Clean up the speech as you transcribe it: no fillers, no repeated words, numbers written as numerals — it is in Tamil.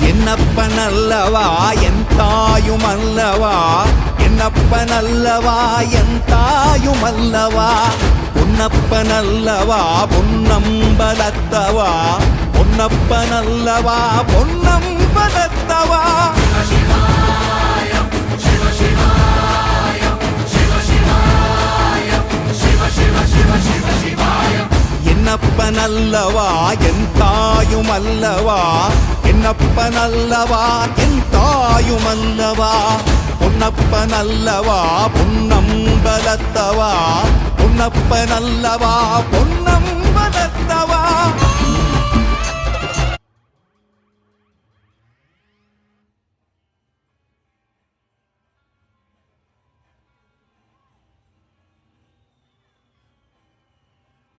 என்னப்பனல்லவா என் தாயுமல்லவா, என்னப்பனல்லவா என் தாயுமல்லவா, பொன்னப்பனல்லவா பொன்னம்பலத்தவா, பொன்னப்பனல்லவா பொன்னம்பலத்தவா. என்னப்பனல்லவா என் தாயுமல்லவா, என்னப்பனல்லவா என் தாயுமல்லவா, பொன்னப்பனல்லவா பொன்னம்பலத்தவா, பொன்னப்பனல்லவா பொன்னம்பலத்தவா.